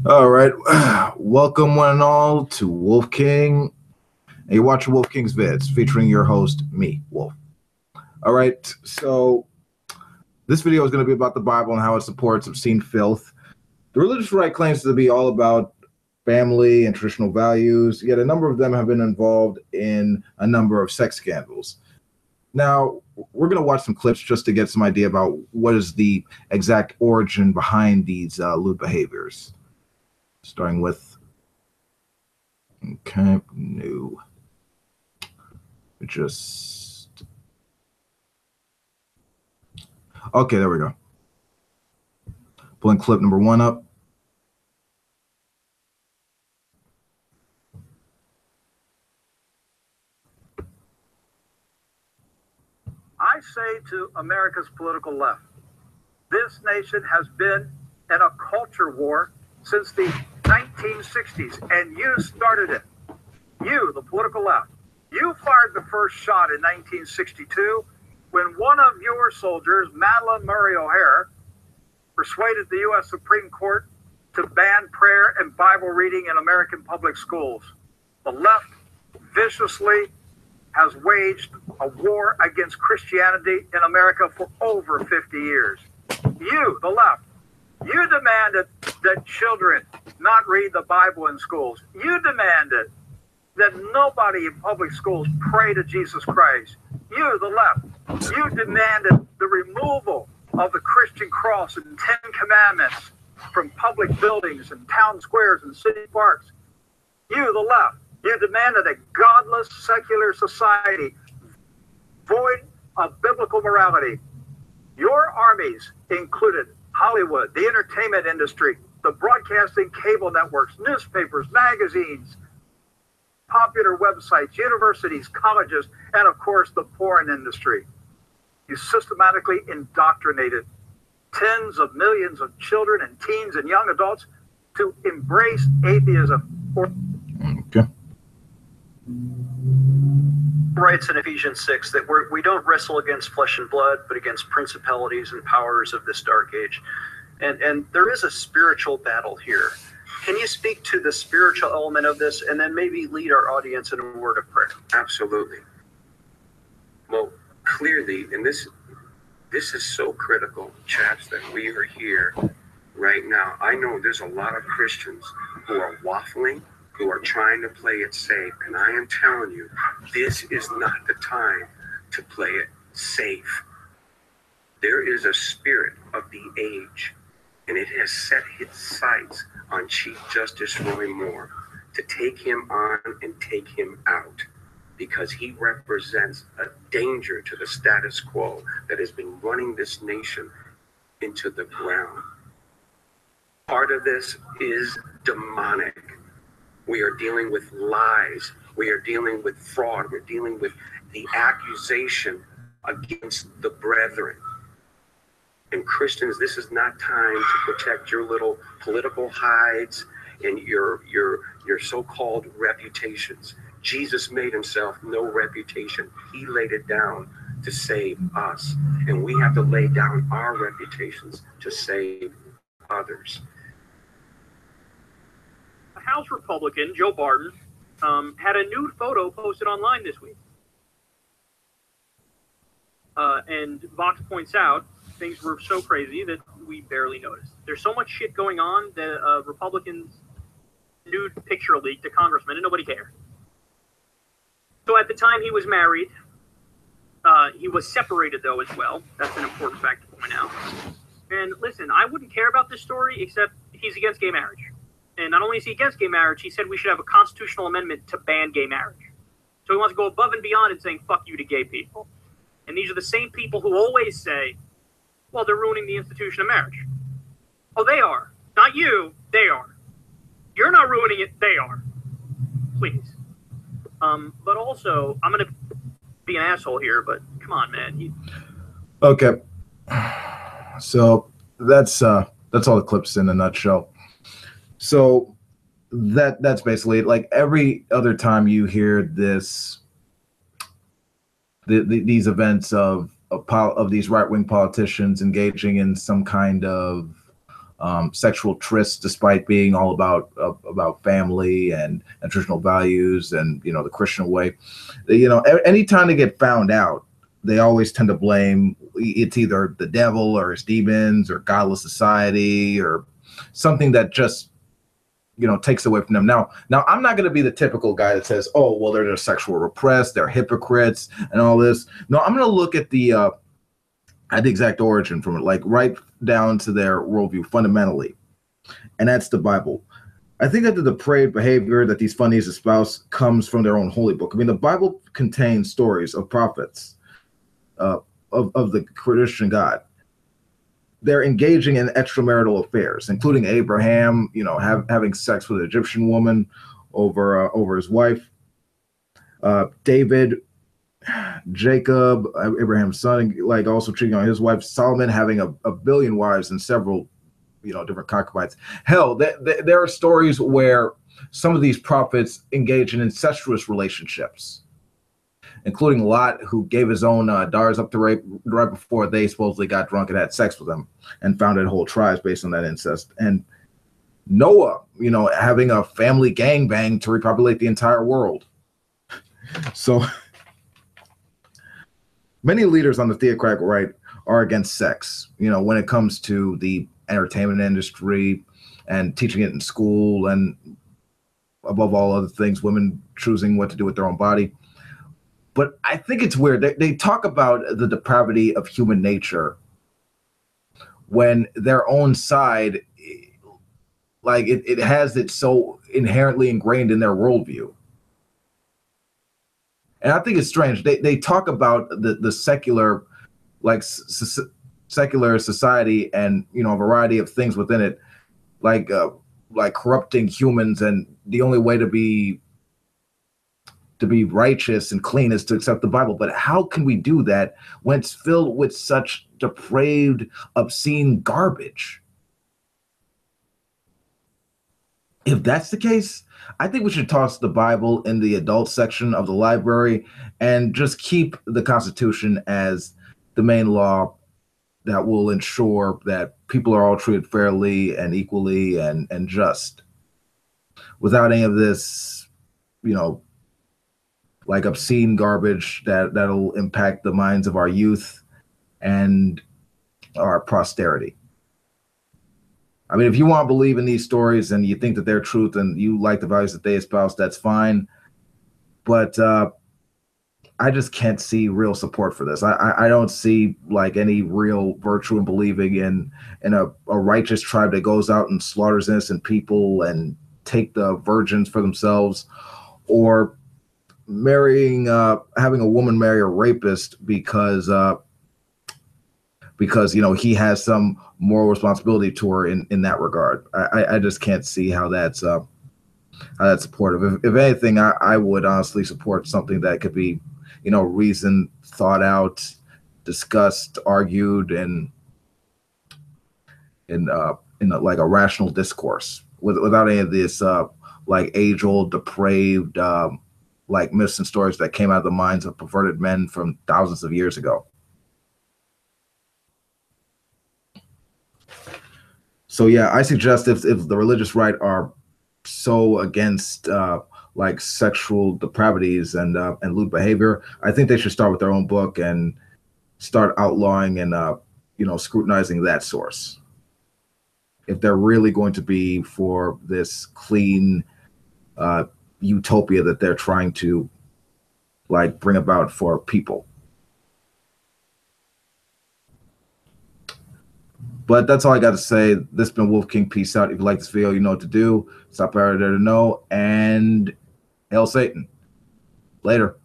All right, welcome one and all to Wolf King. And you're watching Wolf King's vids, featuring your host, me, Wolf. All right, so this video is going to be about the Bible and how it supports obscene filth. The religious right claims to be all about family and traditional values, yet a number of them have been involved in a number of sex scandals. Now, we're going to watch some clips just to get some idea about what is the exact origin behind these lewd behaviors. Starting with, okay, new. Just, okay, there we go. Pulling clip number 1 up. I say to America's political left, this nation has been in a culture war since the 1960s, and you started it. You, the political left, you fired the first shot in 1962 when one of your soldiers, Madeline Murray O'Hare, persuaded the U.S. Supreme Court to ban prayer and Bible reading in American public schools. The left viciously has waged a war against Christianity in America for over 50 years. You, the left, you demanded that children not read the Bible in schools. You demanded that nobody in public schools pray to Jesus Christ. You, the left, you demanded the removal of the Christian cross and 10 commandments from public buildings and town squares and city parks. You, the left, you demanded a godless secular society void of biblical morality. Your armies included Hollywood, the entertainment industry, the broadcasting cable networks, newspapers, magazines, popular websites, universities, colleges, and of course the porn industry. You systematically indoctrinated tens of millions of children and teens and young adults to embrace atheism. Okay. Writes in Ephesians 6 that we don't wrestle against flesh and blood, but against principalities and powers of this dark age. And there is a spiritual battle here. Can you speak to the spiritual element of this and then maybe lead our audience in a word of prayer? Absolutely. Well, clearly, and this is so critical, chaps, that we are here right now. I know there's a lot of Christians who are waffling, who are trying to play it safe. And I am telling you, this is not the time to play it safe. There is a spirit of the age, and it has set its sights on Chief Justice Roy Moore to take him on and take him out, because he represents a danger to the status quo that has been running this nation into the ground. Part of this is demonic. We are dealing with lies. We are dealing with fraud. We're dealing with the accusation against the brethren. And Christians, this is not time to protect your little political hides and your so-called reputations. Jesus made himself no reputation. He laid it down to save us. And we have to lay down our reputations to save others. House Republican Joe Barton had a nude photo posted online this week. And Vox points out things were so crazy that we barely noticed. There's so much shit going on that Republicans nude picture leaked to congressmen and nobody cared. So at the time he was married, he was separated though as well. That's an important fact to point out. And listen, I wouldn't care about this story except he's against gay marriage. And not only is he against gay marriage, he said we should have a constitutional amendment to ban gay marriage. So he wants to go above and beyond and saying, fuck you to gay people. And these are the same people who always say, well, they're ruining the institution of marriage. Oh, they are. Not you. They are. You're not ruining it. They are. Please. But also, I'm going to be an asshole here, but come on, man. Okay. So that's all the clips in a nutshell. So that's basically it. Like every other time you hear this, these events of these right-wing politicians engaging in some kind of sexual tryst, despite being all about family and traditional values and the Christian way. Anytime they get found out, they always tend to blame it's either the devil or his demons or godless society or something that just takes away from them. Now I'm not going to be the typical guy that says, oh well, they're just sexual repressed, they're hypocrites and all this. No, I'm going to look at the exact origin from it, like right down to their worldview fundamentally, and that's the Bible. I think that the depraved behavior that these funnies espouse comes from their own holy book. I mean, the Bible contains stories of prophets of the Christian God. They're engaging in extramarital affairs, including Abraham, having sex with an Egyptian woman over his wife. David, Jacob, Abraham's son, like also cheating on his wife. Solomon having a billion wives and several, different concubines. Hell, there are stories where some of these prophets engage in incestuous relationships, including Lot, who gave his own daughters up to rape right before they supposedly got drunk and had sex with them and founded whole tribes based on that incest. And Noah, having a family gangbang to repopulate the entire world. So many leaders on the theocratic right are against sex, when it comes to the entertainment industry and teaching it in school, and above all other things, women choosing what to do with their own body. But I think it's weird. They talk about the depravity of human nature when their own side, like it has it so inherently ingrained in their worldview. And I think it's strange. They talk about the secular, like secular society and a variety of things within it, like corrupting humans, and the only way to be righteous and clean is to accept the Bible. But how can we do that when it's filled with such depraved, obscene garbage? If that's the case, I think we should toss the Bible in the adult section of the library and just keep the Constitution as the main law that will ensure that people are all treated fairly and equally and just, without any of this, like obscene garbage that'll impact the minds of our youth and our posterity. I mean, if you want to believe in these stories and you think that they're truth and you like the values that they espouse, that's fine. But I just can't see real support for this. I don't see like any real virtue in believing in a righteous tribe that goes out and slaughters innocent people and take the virgins for themselves, or having a woman marry a rapist because he has some moral responsibility to her in that regard. I just can't see how that's supportive. If anything, I would honestly support something that could be reasoned, thought out, discussed, argued, and in like a rational discourse without any of this like age-old depraved like myths and stories that came out of the minds of perverted men from thousands of years ago. So yeah, I suggest if the religious right are so against like sexual depravities and lewd behavior, I think they should start with their own book and start outlawing and scrutinizing that source. If they're really going to be for this clean utopia that they're trying to like bring about for people. But that's all I got to say. This has been Wolf King. Peace out. If you like this video, you know what to do. Stop right there to know. And hail Satan. Later.